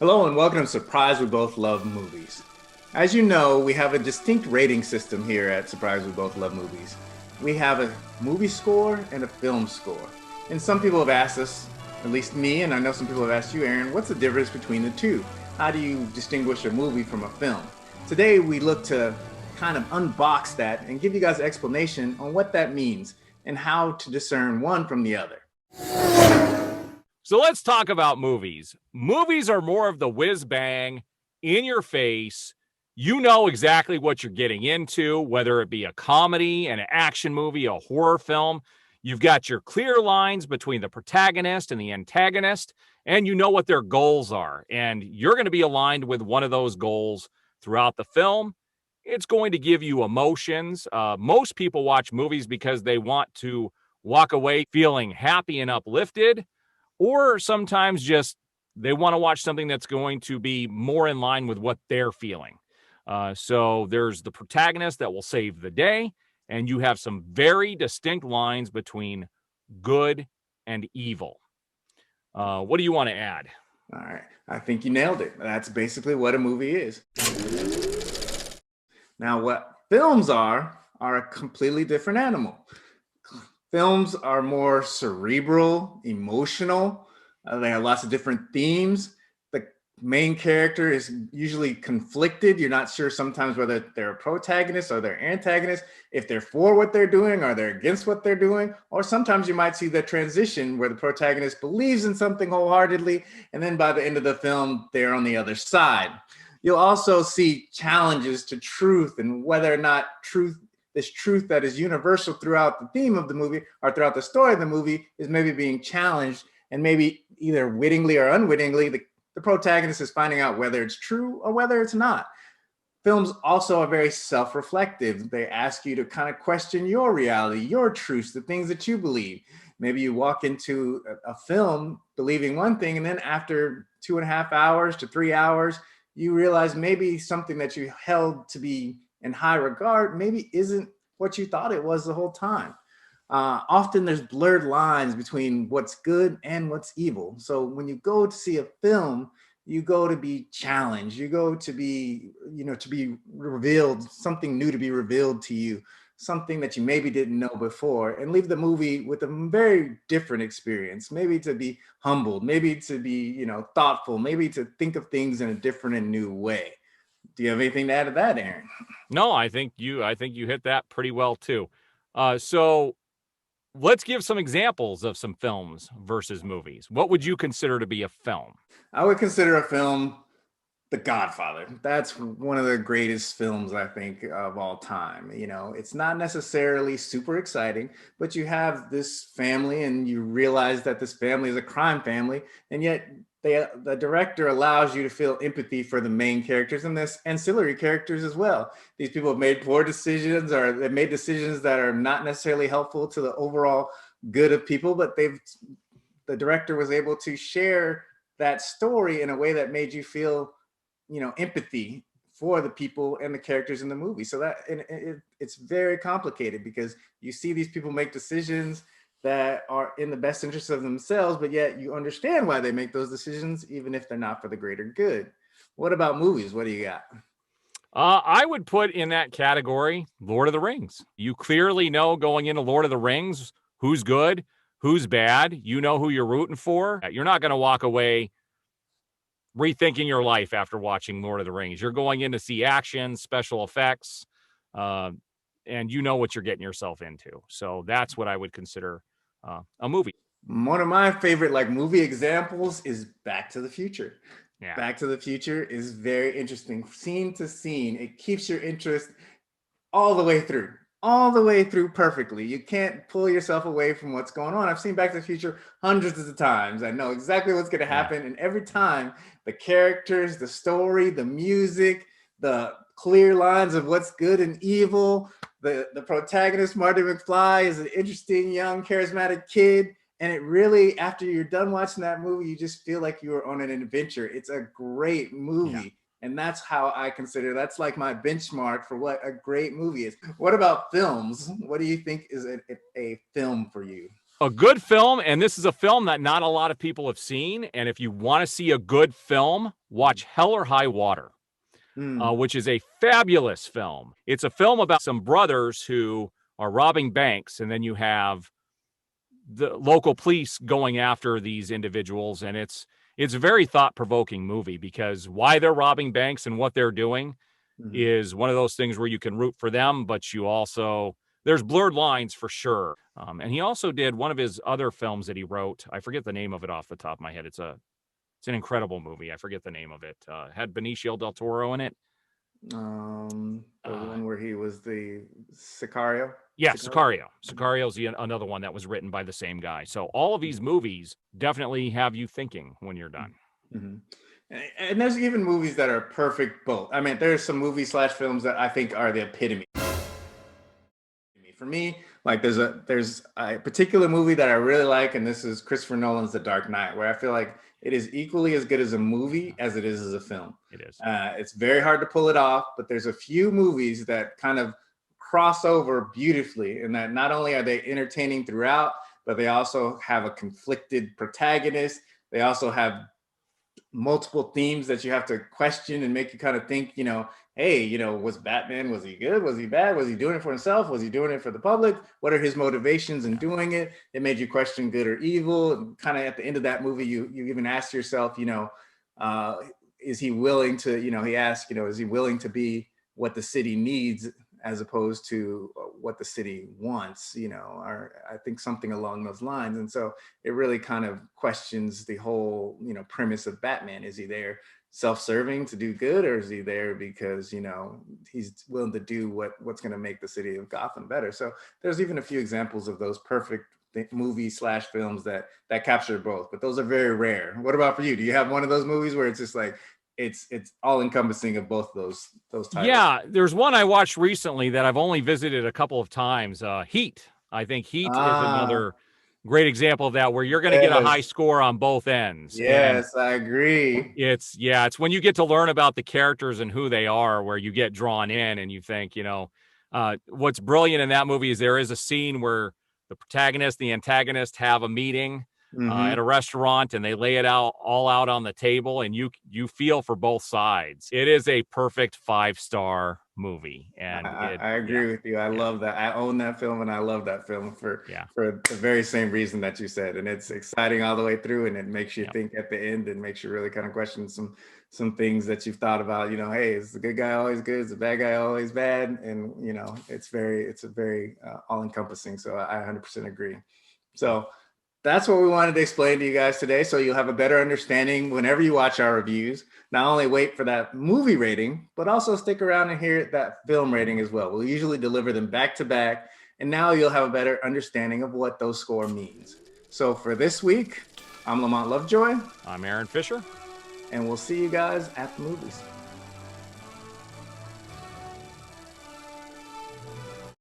Hello and welcome to Surprise We Both Love Movies. As you know, we have a distinct rating system here at Surprise We Both Love Movies. We have a movie score and a film score. And some people have asked us, at least me, and I know some people have asked you, Aaron, what's the difference between the two? How do you distinguish a movie from a film? Today we look to kind of unbox that and give you guys an explanation on what that means and how to discern one from the other. So let's talk about movies. Movies are more of the whiz bang, in your face. You know exactly what you're getting into, whether it be a comedy, an action movie, a horror film. You've got your clear lines between the protagonist and the antagonist, and you know what their goals are. And you're going to be aligned with one of those goals throughout the film. It's going to give you emotions. Most people watch movies because they want to walk away feeling happy and uplifted, or sometimes just they want to watch something that's going to be more in line with what they're feeling. So there's the protagonist that will save the day, and you have some very distinct lines between good and evil. What do you want to add? All right, I think you nailed it. That's basically what a movie is. Now, what films are a completely different animal. Films are more cerebral, emotional. They have lots of different themes. The main character is usually conflicted. You're not sure sometimes whether they're a protagonist or they're antagonist, if they're for what they're doing or they're against what they're doing. Or sometimes you might see the transition where the protagonist believes in something wholeheartedly, and then by the end of the film, they're on the other side. You'll also see challenges to truth and whether or not this truth that is universal throughout the theme of the movie or throughout the story of the movie is maybe being challenged, and maybe either wittingly or unwittingly, the protagonist is finding out whether it's true or whether it's not. Films also are very self-reflective. They ask you to kind of question your reality, your truths, the things that you believe. Maybe you walk into a film believing one thing, and then after 2.5 hours to 3 hours, you realize maybe something that you held to be in high regard maybe isn't what you thought it was the whole time. Often there's blurred lines between what's good and what's evil. So when you go to see a film, you go to be challenged. You go to be, to be revealed, something new to be revealed to you, something that you maybe didn't know before, and leave the movie with a very different experience, maybe to be humbled, maybe to be, thoughtful, maybe to think of things in a different and new way. Do you have anything to add to that, Aaron? No, I think you hit that pretty well too. So let's give some examples of some films versus movies. What would you consider to be a film? I would consider a film The Godfather. That's one of the greatest films, I think, of all time. It's not necessarily super exciting, but you have this family and you realize that this family is a crime family, and yet the director allows you to feel empathy for the main characters and this ancillary characters as well. These people have made poor decisions, or they've made decisions that are not necessarily helpful to the overall good of people, but the director was able to share that story in a way that made you feel, empathy for the people and the characters in the movie. So that it's very complicated because you see these people make decisions that are in the best interest of themselves, but yet you understand why they make those decisions, even if they're not for the greater good. What about movies? What do you got? I would put in that category Lord of the Rings. You clearly know going into Lord of the Rings who's good, who's bad. You know who you're rooting for. You're not going to walk away rethinking your life after watching Lord of the Rings. You're going in to see action, special effects, and you know what you're getting yourself into. So that's what I would consider a movie. One of my favorite movie examples is Back to the Future. Yeah. Back to the Future is very interesting, scene to scene. It keeps your interest all the way through perfectly. You can't pull yourself away from what's going on. I've seen Back to the Future hundreds of times. I know exactly what's going to happen. Yeah. And every time the characters, the story, the music, the clear lines of what's good and evil, the protagonist, Marty McFly, is an interesting, young, charismatic kid. And it really, after you're done watching that movie, you just feel like you were on an adventure. It's a great movie. Yeah. And that's how I consider, that's like my benchmark for what a great movie is. What about films? What do you think is a film for you? a good film, and this is a film that not a lot of people have seen. And if you want to see a good film, watch Hell or High Water, which is a fabulous film. It's a film about some brothers who are robbing banks, and then you have the local police going after these individuals, and it's a very thought-provoking movie because why they're robbing banks and what they're doing is one of those things where you can root for them, but you also, there's blurred lines for sure. And he also did one of his other films that he wrote. I forget the name of it off the top of my head. It's an incredible movie. I forget the name of it. Had Benicio del Toro in it. The one where he was the Sicario. Yeah, Sicario. Sicario's another one that was written by the same guy. So all of these movies definitely have you thinking when you're done. And there's even movies that are perfect both. I mean, there's some movie / films that I think are the epitome. For me, like there's a particular movie that I really like, and this is Christopher Nolan's The Dark Knight, where I feel like it is equally as good as a movie as it is as a film. It is. It's very hard to pull it off, but there's a few movies that kind of cross over beautifully, and that not only are they entertaining throughout, but they also have a conflicted protagonist. They also have multiple themes that you have to question and make you kind of think, hey, was Batman, was he good? Was he bad? Was he doing it for himself? Was he doing it for the public? What are his motivations in doing it? It made you question good or evil. And kind of at the end of that movie, you even ask yourself, is he willing to, he asked, is he willing to be what the city needs as opposed to what the city wants, or I think something along those lines. And so it really kind of questions the whole, premise of Batman. Is he there self-serving to do good, or is he there because, he's willing to do what's going to make the city of Gotham better? So there's even a few examples of those perfect movies / films that capture both, but those are very rare. What about for you? Do you have one of those movies where it's just like, it's all encompassing of both those titles? Yeah, there's one I watched recently that I've only visited a couple of times. Heat. I think Heat is another great example of that, where you're going to get a high score on both ends. Yes, and I agree. It's when you get to learn about the characters and who they are, where you get drawn in and you think, what's brilliant in that movie is there is a scene where the protagonist, the antagonist have a meeting at a restaurant, and they lay it all out on the table, and you feel for both sides. It is a perfect 5-star movie, and I agree with you. I love that. I own that film, and I love that film for the very same reason that you said. And it's exciting all the way through, and it makes you think at the end, and makes you really kind of question some things that you've thought about. Hey, is the good guy always good? Is the bad guy always bad? And it's a very all-encompassing. So I 100% agree. So that's what we wanted to explain to you guys today, so you'll have a better understanding whenever you watch our reviews. Not only wait for that movie rating, but also stick around and hear that film rating as well. We'll usually deliver them back to back, and now you'll have a better understanding of what those score means. So for this week, I'm Lamont Lovejoy. I'm Aaron Fisher. And we'll see you guys at the movies.